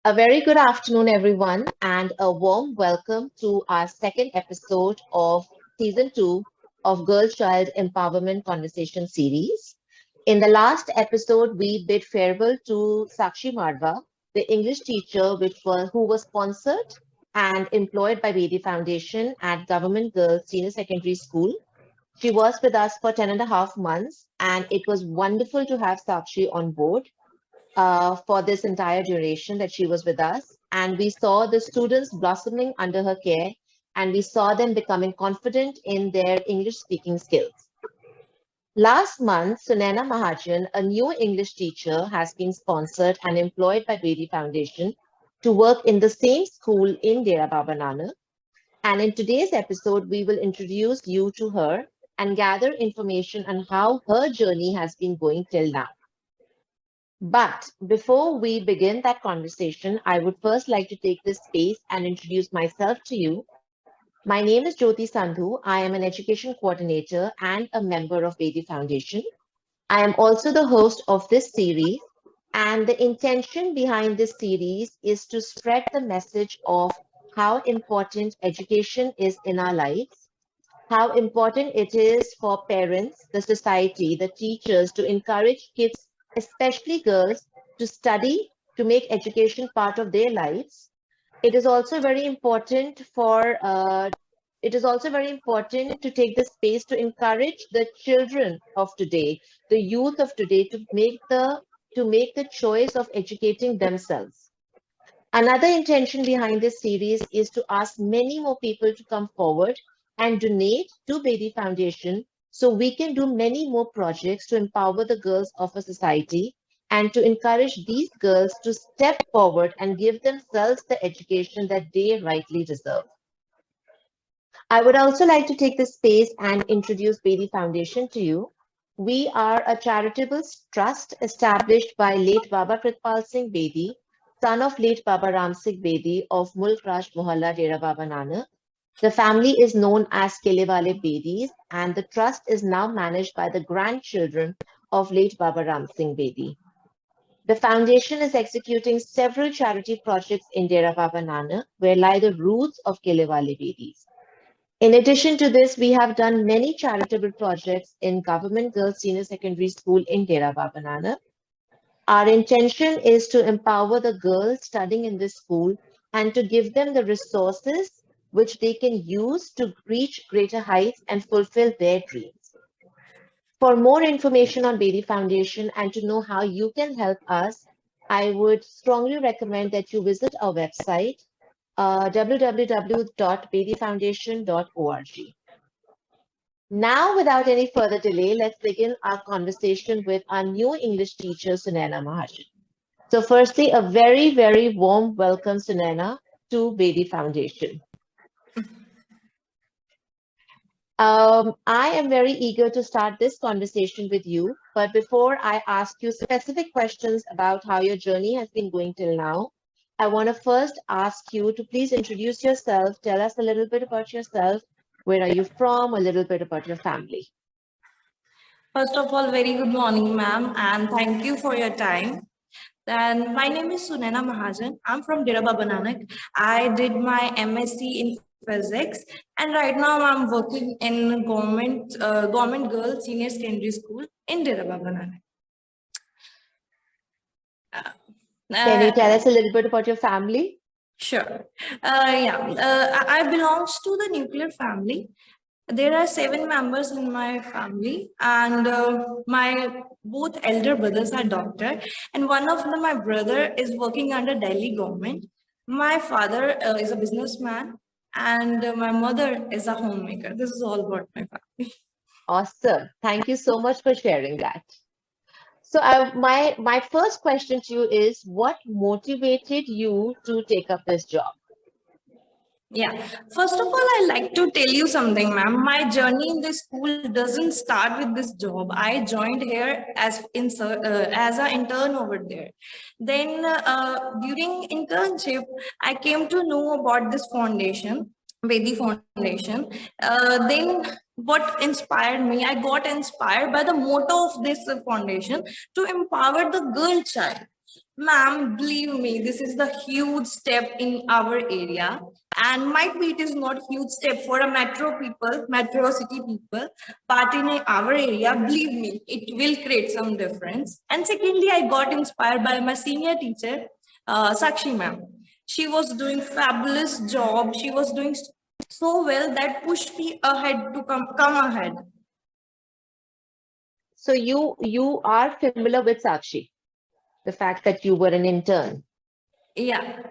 A very good afternoon, everyone, and a warm welcome to our second episode of season two of Girl Child Empowerment Conversation series. In the last episode, we bid farewell to Sakshi Marva, the English teacher who was sponsored and employed by Bedi Foundation at Government Girls Senior Secondary School. She was with us for 10.5 months, and it was wonderful to have Sakshi on board for this entire duration that she was with us. And we saw the students blossoming under her care, and we saw them becoming confident in their English speaking skills. Last month, Sunena Mahajan, a new English teacher, has been sponsored and employed by Bedi Foundation to work in the same school in Dera Baba Nanak. And in today's episode, we will introduce you to her and gather information on how her journey has been going till now. But before we begin that conversation, I would first like to take this space and introduce myself to you. My name is Jyoti Sandhu. I am an education coordinator and a member of Bedi Foundation. I am also the host of this series, and the intention behind this series is to spread the message of how important education is in our lives, how important it is for parents, the society, the teachers to encourage kids, especially girls, to study, to make education part of their lives. It is also very important for it is also very important to take the space to encourage the children of today, the youth of today, to make the choice of educating themselves. Another intention behind this series is to ask many more people to come forward and donate to Bedi Foundation so we can do many more projects to empower the girls of a society and to encourage these girls to step forward and give themselves the education that they rightly deserve. I would also like to take this space and introduce Bedi Foundation to you. We are a charitable trust established by late Baba Pritpal Singh Bedi, son of late Baba Ram Singh Bedi of Mulk Raj Mohalla Dera Baba Nanak. The family is known as Kelewale Bedis, and the trust is now managed by the grandchildren of late Baba Ram Singh Bedi. The foundation is executing several charity projects in Dera Baba Nanak, where lie the roots of Kelewale Bedis. In addition to this, we have done many charitable projects in Government Girls Senior Secondary School in Dera Baba Nanak. Our intention is to empower the girls studying in this school and to give them the resources which they can use to reach greater heights and fulfill their dreams. For more information on Bedi Foundation and to know how you can help us, I would strongly recommend that you visit our website, www.bedifoundation.org. Now, without any further delay, let's begin our conversation with our new English teacher, Sunena Mahajan. So, firstly, a very, very warm welcome, Sunena, to Bedi Foundation. I am very eager to start this conversation with you, but before I ask you specific questions about how your journey has been going till now, I want to first ask you to please introduce yourself, tell us a little bit about yourself, where are you from, a little bit about your family. First of all, very good morning, ma'am, and thank you for your time. Then my name is Sunena Mahajan. I'm from Dera Baba Nanak. I did my MSc in physics, and right now I'm working in government girls senior secondary school in Dera Baba Nanak. Can you tell Uh, us a little bit about your family? sure. I belongs to the nuclear family. There are 7 members in my family, and my both elder brothers are doctor, and one of them, my brother, is working under Delhi government. My father is a businessman, and my mother is a homemaker. This is all about my family. Awesome. Thank you so much for sharing that. So, my first question to you is, what motivated you to take up this job? Yeah. First of all, I like to tell you something, ma'am. My journey in this school doesn't start with this job. I joined here as an intern over there. Then during internship, I came to know about this foundation, Bedi Foundation. Then what inspired me? I got inspired by the motto of this foundation to empower the girl child. Ma'am, believe me, this is the huge step in our area. And might be it is not huge step for a metro people, metro city people, but in our area, believe me, it will create some difference. And secondly, I got inspired by my senior teacher, Sakshi ma'am. She was doing fabulous job. She was doing so well that pushed me ahead to come ahead. So you are familiar with Sakshi, the fact that you were an intern. Yeah.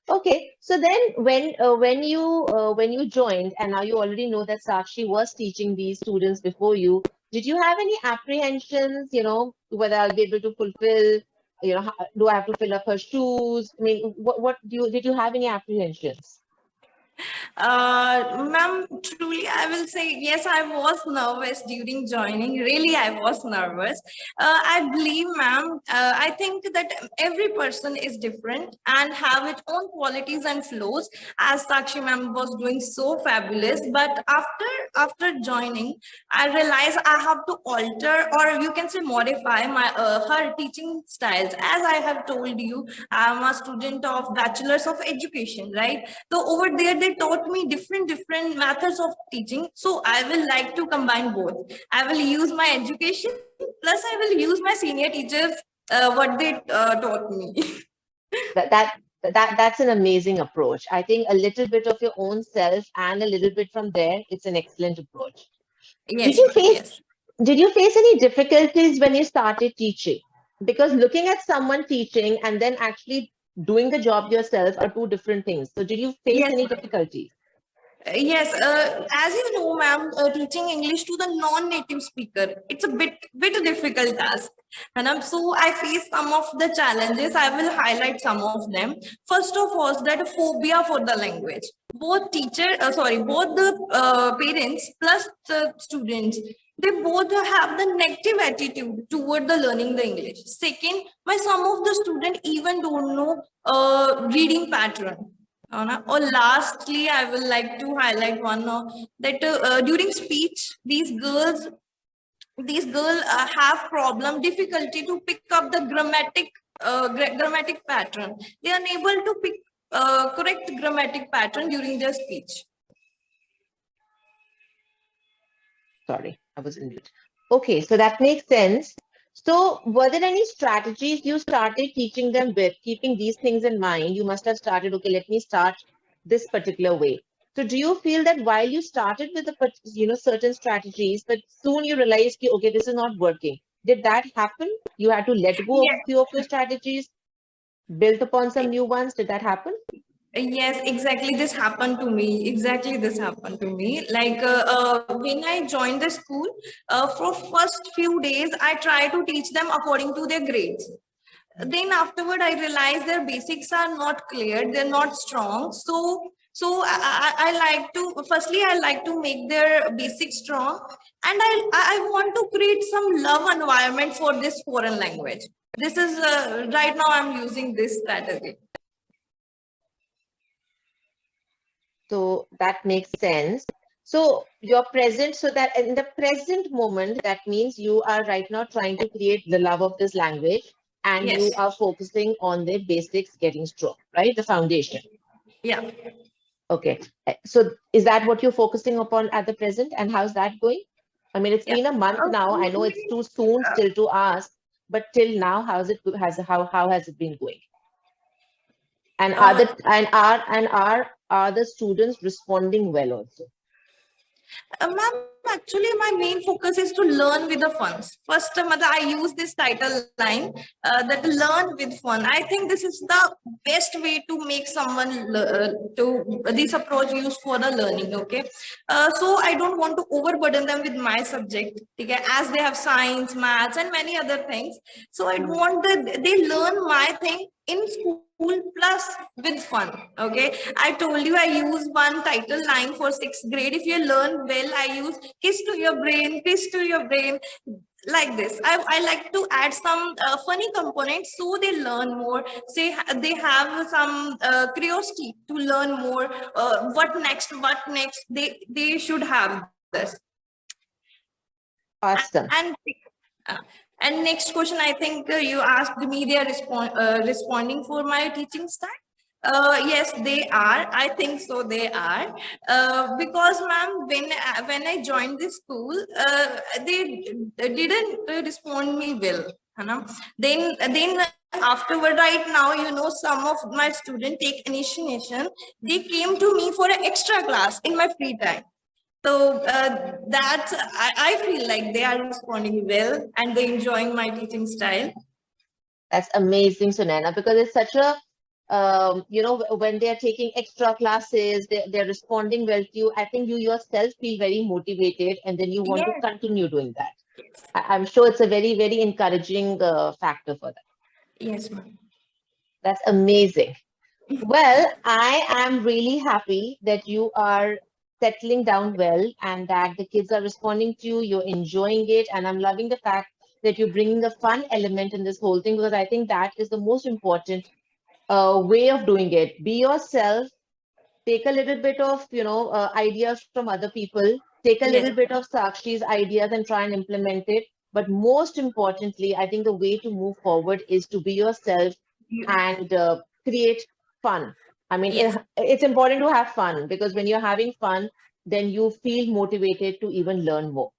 Okay, so then when you joined and now you already know that Sakshi was teaching these students before you, did you have any apprehensions, whether I'll be able to fulfill, do I have to fill up her shoes? I mean, what did you have any apprehensions? Ma'am, truly, I will say yes, I was nervous during joining. Really, I was nervous. I believe, ma'am, I think that every person is different and have its own qualities and flaws, as Sakshi ma'am was doing so fabulous. But after joining, I realized I have to alter, or you can say modify my her teaching styles. As I have told you, I'm a student of Bachelor's of Education, right? So over there, they taught me different methods of teaching. So I will like to combine both. I will use my education plus I will use my senior teachers what they taught me. That that that's an amazing approach. I think a little bit of your own self and a little bit from there, it's an excellent approach. Did Yes, you ma'am. face Yes. did you face any difficulties when you started teaching? Because looking at someone teaching and then actually doing the job yourself are two different things. So did you face Yes, any ma'am. difficulties? Yes, as you know, ma'am, teaching English to the non-native speaker, it's a bit difficult task. And so I face some of the challenges. I will highlight some of them. First of all, that phobia for the language. Both the parents plus the students, they both have the negative attitude toward the learning the English. Second, my some of the students even don't know reading pattern. Or lastly, I will like to highlight one that during speech, these girls have problem difficulty to pick up the grammatic pattern. They are unable to pick correct grammatic pattern during their speech. Sorry, I was in mute. Okay, so that makes sense. So were there any strategies you started teaching them with, keeping these things in mind? You must have started, okay, let me start this particular way. So do you feel that while you started with the certain strategies, but soon you realized, ki, okay, this is not working. Did that happen? You had to let go of a few of your strategies, build upon some new ones. Did that happen? Yes, exactly. This happened to me. Exactly, this happened to me. Like when I joined the school, for first few days, I try to teach them according to their grades. Then afterward, I realized their basics are not clear. They're not strong. So I like to firstly I like to make their basics strong, and I want to create some love environment for this foreign language. This is right now I'm using this strategy. So that makes sense. So you're present, so that in the present moment, that means you are right now trying to create the love of this language and you Yes. are focusing on the basics getting strong, right? The foundation. Yeah. Okay. So is that what you're focusing upon at the present and how's that going? I mean, it's Yeah. been a month now. I know it's too soon still to ask, but till now, how has it been going? And Uh, are the students responding well also? Ma'am, actually, my main focus is to learn with the funds. First, I use this title line that learn with fun. I think this is the best way to make someone to this approach used for the learning. Okay, so I don't want to overburden them with my subject. Okay, as they have science, maths, and many other things. So I want that they learn my thing in school plus with fun. Okay, I told you I use one title line for sixth grade. If you learn well, I use kiss to your brain, kiss to your brain, like this. I like to add some funny components so they learn more. Say they have some curiosity to learn more. What next, they should have this. Awesome. And And next question, I think you asked me, they are responding for my teaching style. Yes, they are. I think so. They are because, ma'am, when I joined this school, they didn't respond me well. है ना? Then afterward, right now, some of my students take initiation. They came to me for an extra class in my free time. So I feel like they are responding well and they enjoying my teaching style. That's amazing, Sunaina, because it's such a, when they're taking extra classes, they're responding well to you. I think you yourself feel very motivated and then you want to Yes, continue doing that. I'm sure it's a very, very encouraging factor for that. yes, ma'am. That's amazing. Well, I am really happy that you are settling down well and that the kids are responding to you, you're enjoying it, and I'm loving the fact that you're bringing a fun element in this whole thing because I think that is the most important way of doing it. Be yourself, take a little bit of, ideas from other people, take a little Yes, bit of Sakshi's ideas and try and implement it. But most importantly, I think the way to move forward is to be yourself and create fun. I mean, yes, it's important to have fun because when you're having fun, then you feel motivated to even learn more.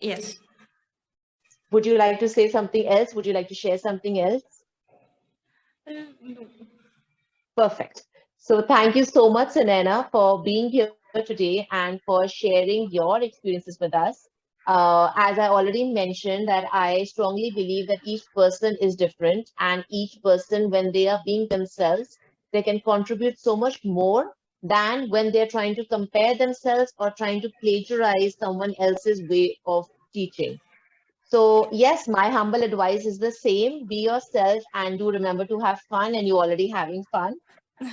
yes. Would you like to say something else? Would you like to share something else? No. Perfect. So thank you so much, Sanena, for being here today and for sharing your experiences with us. As I already mentioned, that I strongly believe that each person is different, and each person, when they are being themselves, they can contribute so much more than when they're trying to compare themselves or trying to plagiarize someone else's way of teaching. So, yes, my humble advice is the same. Be yourself and do remember to have fun, and you're already having fun.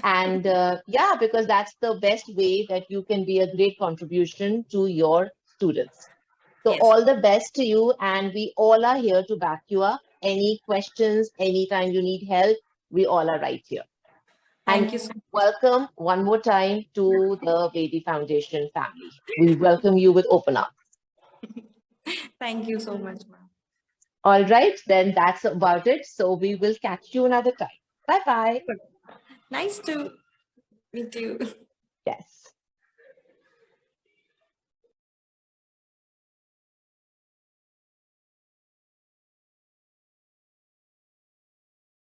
And yeah, because that's the best way that you can be a great contribution to your students. So, Yes. all the best to you, and we all are here to back you up. Any questions, anytime you need help, we all are right here. Thank And you so welcome one more time to the Bedi Foundation family. We welcome you with open arms. Thank you so much, ma'am. All right, then that's about it. So, we will catch you another time. Bye bye. Nice to meet you. Yes.